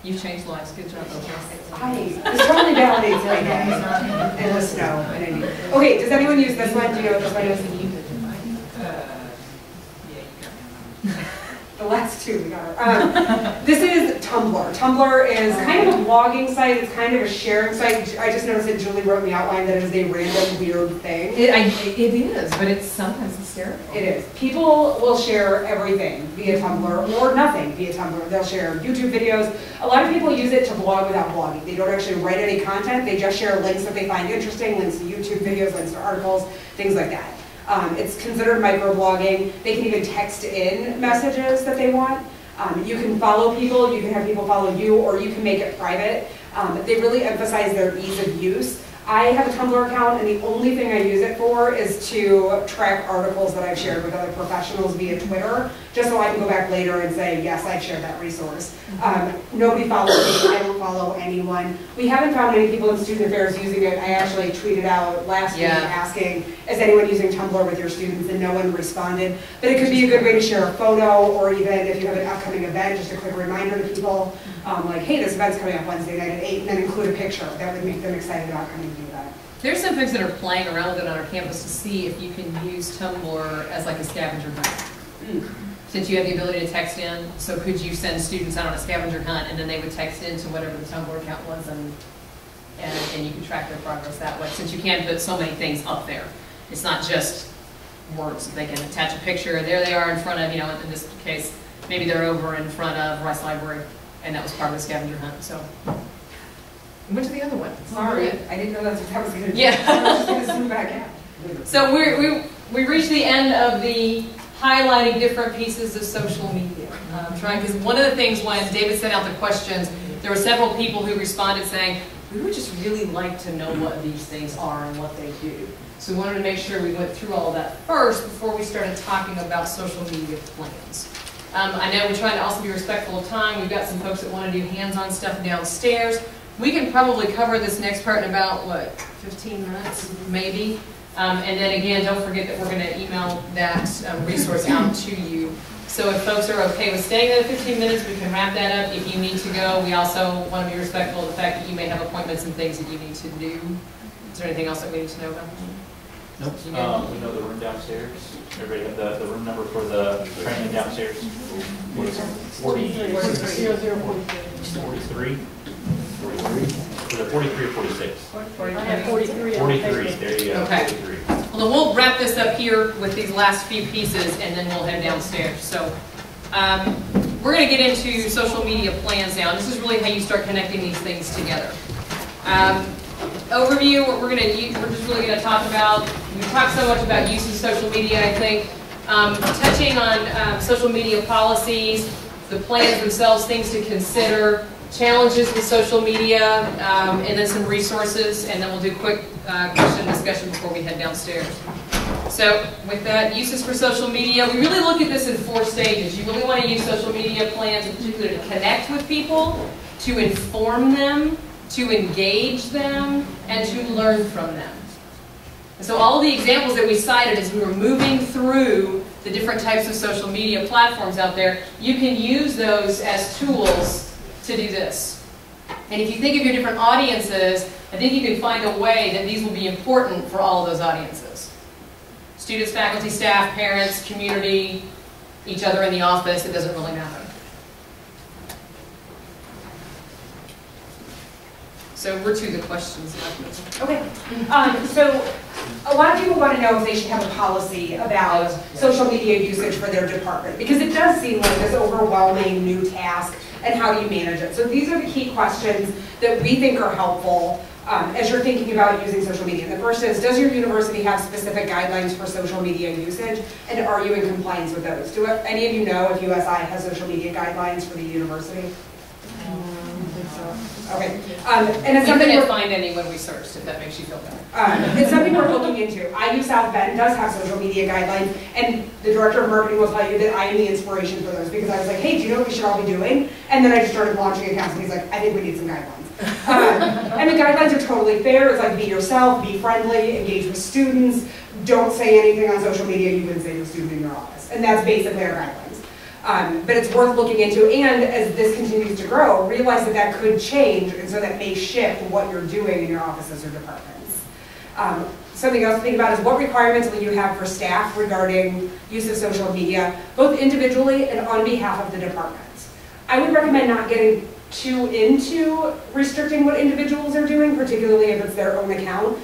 You've changed lives. Good job, okay. This totally validates my day. And the snow. And I need. Okay, does anyone use this one? Do you know what this one is? The last two we got her. This is Tumblr. Tumblr is kind of a blogging site. It's kind of a sharing site. I just noticed that Julie wrote in the outline that it is a random weird thing. It is, but it's sometimes hysterical. It is. People will share everything via Tumblr or nothing via Tumblr. They'll share YouTube videos. A lot of people use it to blog without blogging. They don't actually write any content. They just share links that they find interesting, links to YouTube videos, links to articles, things like that. It's considered microblogging. They can even text in messages that they want. You can follow people, you can have people follow you, or you can make it private. They really emphasize their ease of use. I have a Tumblr account, and the only thing I use it for is to track articles that I've shared with other professionals via Twitter, just so I can go back later and say, yes, I've shared that resource. Nobody follows me. I don't follow anyone. We haven't found any people in student affairs using it. I actually tweeted out last week asking, is anyone using Tumblr with your students, and no one responded. But it could be a good way to share a photo, or even if you have an upcoming event, just a quick reminder to people, like, hey, this event's coming up Wednesday night at 8, and then include a picture. That would make them excited about coming to do that. There's some folks that are playing around with it on our campus to see if you can use Tumblr as like a scavenger hunt. Since you have the ability to text in, so could you send students out on a scavenger hunt, and then they would text into whatever the Tumblr account was, and you could track their progress that way, since you can put so many things up there. It's not just words. They can attach a picture. There they are in front of, in this case, maybe they're over in front of Rice Library, and that was part of the scavenger hunt. So, went to the other one. Sorry, I didn't know that's what that was going to do. Yeah. I was just going to zoom back out. So we reached the end of the highlighting different pieces of social media. Trying, because one of the things when David sent out the questions, there were several people who responded saying, we would just really like to know what these things are and what they do. So we wanted to make sure we went through all of that first before we started talking about social media plans. I know we're trying to also be respectful of time. We've got some folks that want to do hands-on stuff downstairs. We can probably cover this next part in about, what, 15 minutes, maybe? And then again, don't forget that we're going to email that resource out to you. So if folks are okay with staying there 15 minutes, we can wrap that up. If you need to go, we also want to be respectful of the fact that you may have appointments and things that you need to do. Is there anything else that we need to know about? Nope. We know the room downstairs. Everybody have the room number for the training downstairs? What is it? 43. 43 or 46? 43. 43. There you go. Okay. 43. Well, then we'll wrap this up here with these last few pieces, and then we'll head downstairs. So we're going to get into social media plans now. This is really how you start connecting these things together. Overview, what we're just really going to talk about. We talked so much about use of social media, I think. Touching on social media policies, the plans themselves, things to consider, challenges with social media, and then some resources, and then we'll do a quick question and discussion before we head downstairs. So with that, uses for social media, we really look at this in 4 stages. You really want to use social media plans in particular to connect with people, to inform them, to engage them, and to learn from them. And so all of the examples that we cited as we were moving through the different types of social media platforms out there, you can use those as tools to do this. And if you think of your different audiences, I think you can find a way that these will be important for all of those audiences. Students, faculty, staff, parents, community, each other in the office, it doesn't really matter. So we're to the questions now. Okay. So a lot of people want to know if they should have a policy about social media usage for their department, because it does seem like this overwhelming new task, and how do you manage it? So these are the key questions that we think are helpful as you're thinking about using social media. And the first is, does your university have specific guidelines for social media usage, and are you in compliance with those? Do any of you know if USI has social media guidelines for the university? Okay. And it's something couldn't find any when we searched, if that makes you feel better. It's something we're looking into. IU South Bend does have social media guidelines, and the director of marketing will tell you that I am the inspiration for those, because I was like, hey, do you know what we should all be doing? And then I just started launching accounts, and he's like, I think we need some guidelines. And the guidelines are totally fair. It's like, be yourself, be friendly, engage with students, don't say anything on social media you wouldn't say to a student in your office. And that's basically our guidelines. But it's worth looking into, and as this continues to grow, realize that that could change, and so that may shift what you're doing in your offices or departments. Something else to think about is what requirements will you have for staff regarding use of social media, both individually and on behalf of the department. I would recommend not getting too into restricting what individuals are doing, particularly if it's their own account.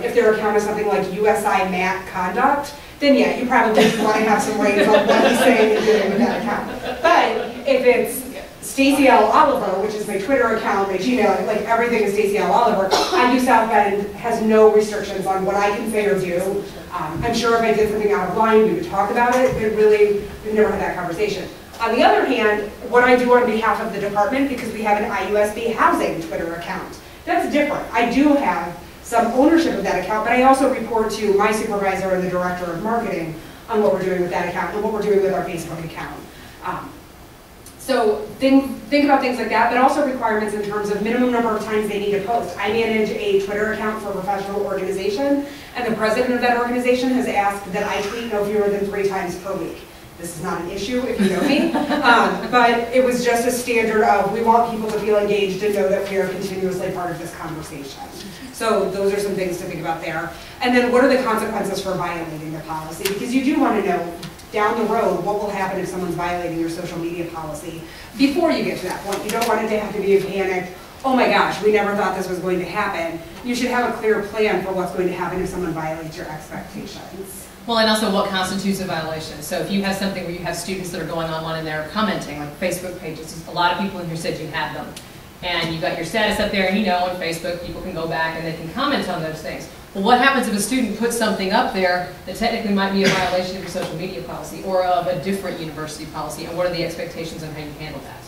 If their account is something like USI Matt Conduct, then yeah, you probably want to have some reins on what he's saying and doing with that account. But if it's Stacey L. Oliver, which is my Twitter account, my Gmail, like everything is Stacey L. Oliver, I do South Bend has no restrictions on what I can say or do. I'm sure if I did something out of line, we would talk about it, but really, we've never had that conversation. On the other hand, what I do on behalf of the department, because we have an IUSB housing Twitter account, that's different. I do have some ownership of that account, but I also report to my supervisor and the director of marketing on what we're doing with that account and what we're doing with our Facebook account. So think about things like that, but also requirements in terms of minimum number of times they need to post. I manage a Twitter account for a professional organization, and the president of that organization has asked that I tweet no fewer than 3 times per week. This is not an issue if you know me, but it was just a standard of we want people to feel engaged and know that we are continuously part of this conversation. So those are some things to think about there. And then what are the consequences for violating the policy? Because you do want to know down the road what will happen if someone's violating your social media policy before you get to that point. You don't want it to have to be a panic, oh my gosh, we never thought this was going to happen. You should have a clear plan for what's going to happen if someone violates your expectations. Well, and also what constitutes a violation. So if you have something where you have students that are going online and they're commenting, like Facebook pages, a lot of people in here said you had them. And you got your status up there, and you know on Facebook people can go back and they can comment on those things. Well, what happens if a student puts something up there that technically might be a violation of your social media policy or of a different university policy, and what are the expectations on how you handle that?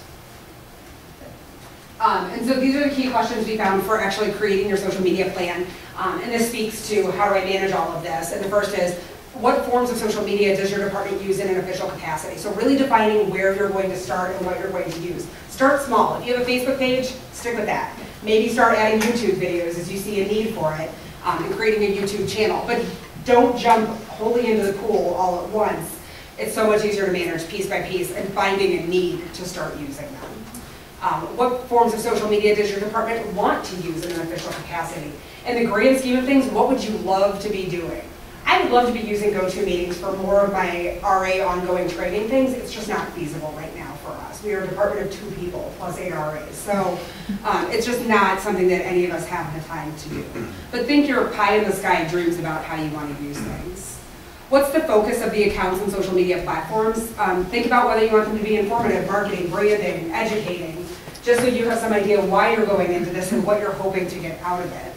And so these are the key questions we found for actually creating your social media plan. And this speaks to how do I manage all of this. And the first is, what forms of social media does your department use in an official capacity? So really defining where you're going to start and what you're going to use. Start small. If you have a Facebook page, stick with that. Maybe start adding YouTube videos as you see a need for it, and creating a YouTube channel. But don't jump wholly into the pool all at once. It's so much easier to manage piece by piece and finding a need to start using them. What forms of social media does your department want to use in an official capacity? In the grand scheme of things, what would you love to be doing? I would love to be using GoToMeetings for more of my RA ongoing training things. It's just not feasible right now for us. We are a department of 2 people plus 8 RAs. So it's just not something that any of us have the time to do. But think your pie in the sky dreams about how you want to use things. What's the focus of the accounts and social media platforms? Think about whether you want them to be informative, marketing, branding, educating, just so you have some idea why you're going into this and what you're hoping to get out of it.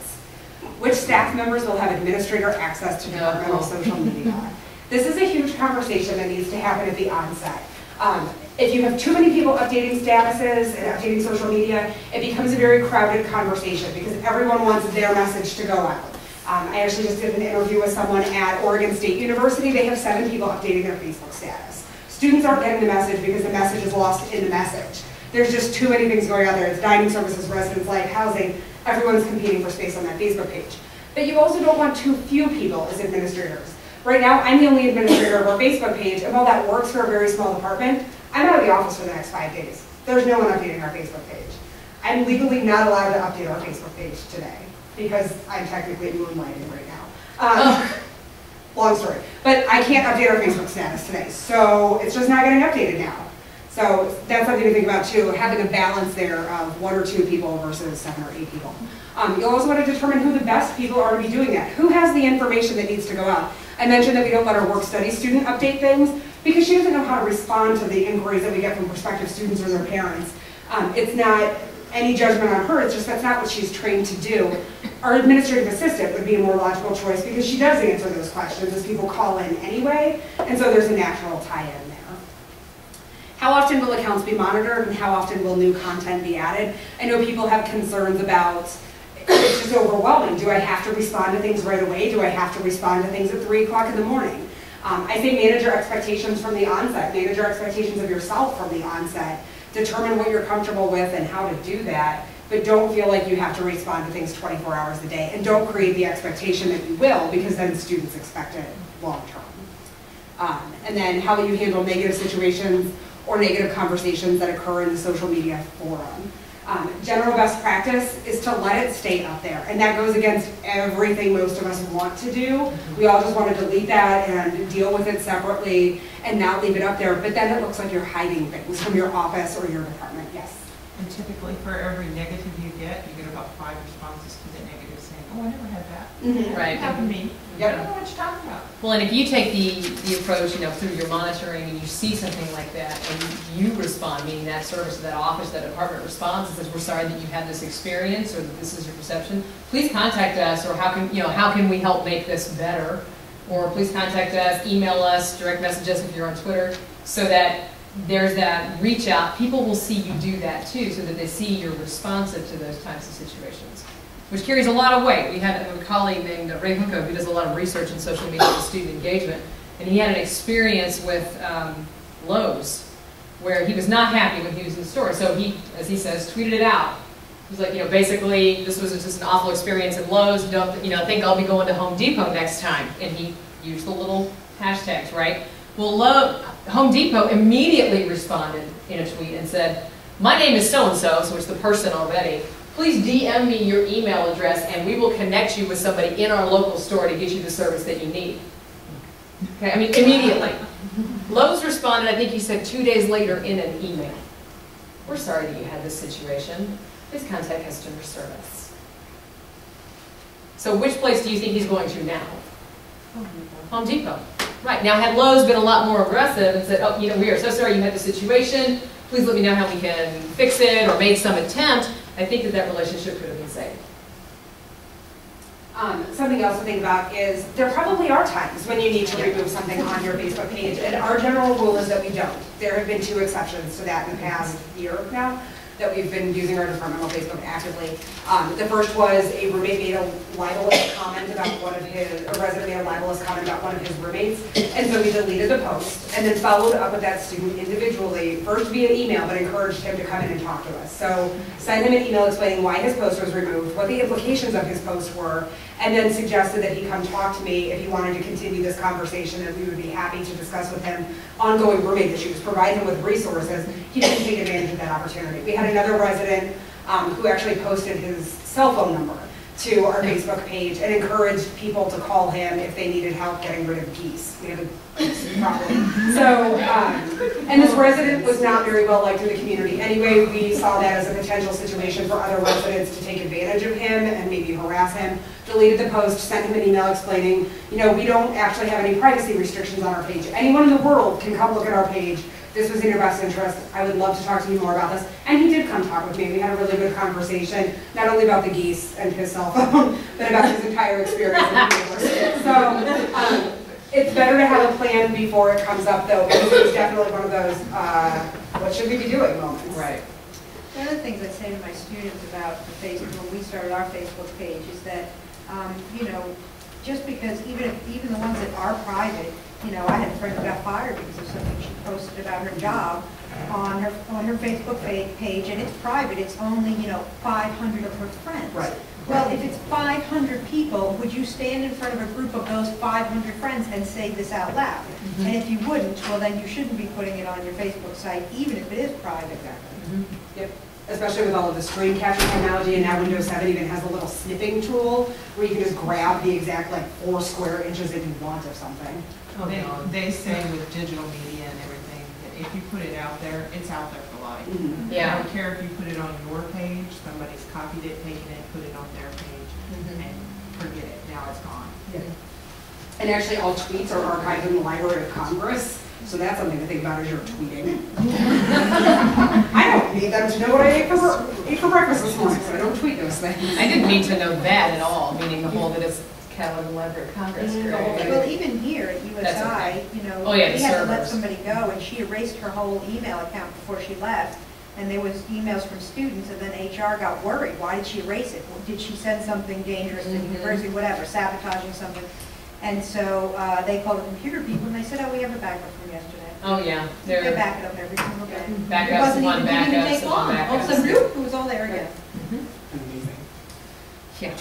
Which staff members will have administrator access to departmental social media? This is a huge conversation that needs to happen at the onset. If you have too many people updating statuses and updating social media, it becomes a very crowded conversation because everyone wants their message to go out. I actually just did an interview with someone at Oregon State University. They have 7 people updating their Facebook status. Students aren't getting the message because the message is lost in the message. There's just too many things going on there. It's dining services, residence life, housing. Everyone's competing for space on that Facebook page. But you also don't want too few people as administrators. Right now, I'm the only administrator of our Facebook page, and while that works for a very small department, I'm out of the office for the next 5 days. There's no one updating our Facebook page. I'm legally not allowed to update our Facebook page today because I'm technically moonlighting right now. Long story. But I can't update our Facebook status today, so it's just not getting updated now. So that's something to think about too, having a balance there of 1 or 2 people versus 7 or 8 people. You'll also want to determine who the best people are to be doing that. Who has the information that needs to go out? I mentioned that we don't let our work-study student update things because she doesn't know how to respond to the inquiries that we get from prospective students or their parents. It's not any judgment on her, it's just that's not what she's trained to do. Our administrative assistant would be a more logical choice because she does answer those questions as people call in anyway, and so there's a natural tie-in there. How often will accounts be monitored and how often will new content be added? I know people have concerns about, it's just overwhelming. Do I have to respond to things right away? Do I have to respond to things at 3 o'clock in the morning? I think manage your expectations from the onset. Manage your expectations of yourself from the onset. Determine what you're comfortable with and how to do that, but don't feel like you have to respond to things 24 hours a day. And don't create the expectation that you will, because then students expect it long term. And then how you handle negative situations or negative conversations that occur in the social media forum. General best practice is to let it stay up there, and that goes against everything most of us want to do. We all just want to delete that and deal with it separately and not leave it up there, but then it looks like you're hiding things from your office or your department. Yes? And typically for every negative you get about 5 responses to the negative saying, oh, I never had that. Mm-hmm. Right. That happened to me. Yep. I don't know what you're talking about. Well, and if you take the approach, through your monitoring and you see something like that and you respond, meaning that service, that office, that department responds and says, we're sorry that you had this experience or that this is your perception, please contact us, or how can we help make this better? Or please contact us, email us, direct message us if you're on Twitter, so that there's that reach out. People will see you do that too, so that they see you're responsive to those types of situations, which carries a lot of weight. We had a colleague named Ray Hucko who does a lot of research in social media and student engagement, and he had an experience with Lowe's where he was not happy when he was in the store. So he, as he says, tweeted it out. He was like, basically, this was just an awful experience at Lowe's. Don't, think I'll be going to Home Depot next time. And he used the little hashtags, right? Well, Home Depot immediately responded in a tweet and said, my name is so-and-so, so it's the person already. Please DM me your email address and we will connect you with somebody in our local store to get you the service that you need. Okay, immediately. Lowe's responded, I think he said 2 days later in an email. We're sorry that you had this situation. Please contact customer service. So which place do you think he's going to now? Home Depot. Right, now had Lowe's been a lot more aggressive and said, oh, we are so sorry you had this situation. Please let me know how we can fix it, or made some attempt, I think that relationship could have been saved. Something else to think about is there probably are times when you need to remove something on your Facebook page, and our general rule is that we don't. There have been 2 exceptions to that in the past year now that we've been using our departmental Facebook actively. The first was a roommate made a libelous comment about a resident made a libelous comment about one of his roommates, and so we deleted the post, and then followed up with that student individually, first via email, but encouraged him to come in and talk to us. So sent him an email explaining why his post was removed, what the implications of his post were, and then suggested that he come talk to me if he wanted to continue this conversation, and we would be happy to discuss with him ongoing roommate issues, provide him with resources. He didn't take advantage of that opportunity. We had another resident who actually posted his cell phone number to our Facebook page and encouraged people to call him if they needed help getting rid of geese. We have a geese problem. So, and this resident was not very well liked in the community. Anyway, we saw that as a potential situation for other residents to take advantage of him and maybe harass him. Deleted the post, sent him an email explaining, we don't actually have any privacy restrictions on our page. Anyone in the world can come look at our page. This was in your best interest. I would love to talk to you more about this. And he did come talk with me. We had a really good conversation, not only about the geese and his cell phone, but about his entire experience at the university. So it's better to have a plan before it comes up, though, because it's definitely one of those, what should we be doing moments. Right. One of the things I say to my students about the Facebook, when we started our Facebook page, is that, just because even the ones that are private, I had a friend who got fired because of something she posted about her job on her Facebook page, and it's private. It's only 500 of her friends. Right. Well, if it's 500 people, would you stand in front of a group of those 500 friends and say this out loud? Mm-hmm. And if you wouldn't, well, then you shouldn't be putting it on your Facebook site, even if it is private. Mm-hmm. Yep. Especially with all of the screen capture technology, and now Windows 7 even has a little snipping tool where you can just grab the exact 4 square inches that you want of something. They say with digital media and everything that if you put it out there, it's out there for life. Mm-hmm. Yeah. I don't care if you put it on your page, somebody's copied it, taken it, put it on their page, and forget it. Now it's gone. Yeah. And actually, all tweets are archived in the Library of Congress, so that's something to think about as you're tweeting. I don't need them to know what I ate for breakfast this morning, so I don't tweet those things. I didn't need to know that at all, meaning the whole that it's cataloged in the Library of Congress. Well, even here at USI, we had to let somebody go, and she erased her whole email account before she left. And there was emails from students, and then HR got worried. Why did she erase it? Well, did she send something dangerous to the university, whatever, sabotaging something? And so they called the computer people, and they said, oh, we have a backup from yesterday. Oh, yeah. They back it up every single day. Backups, It one didn't even backups, take one long. All of a backups. sudden, it was all there again. Amazing. Yeah.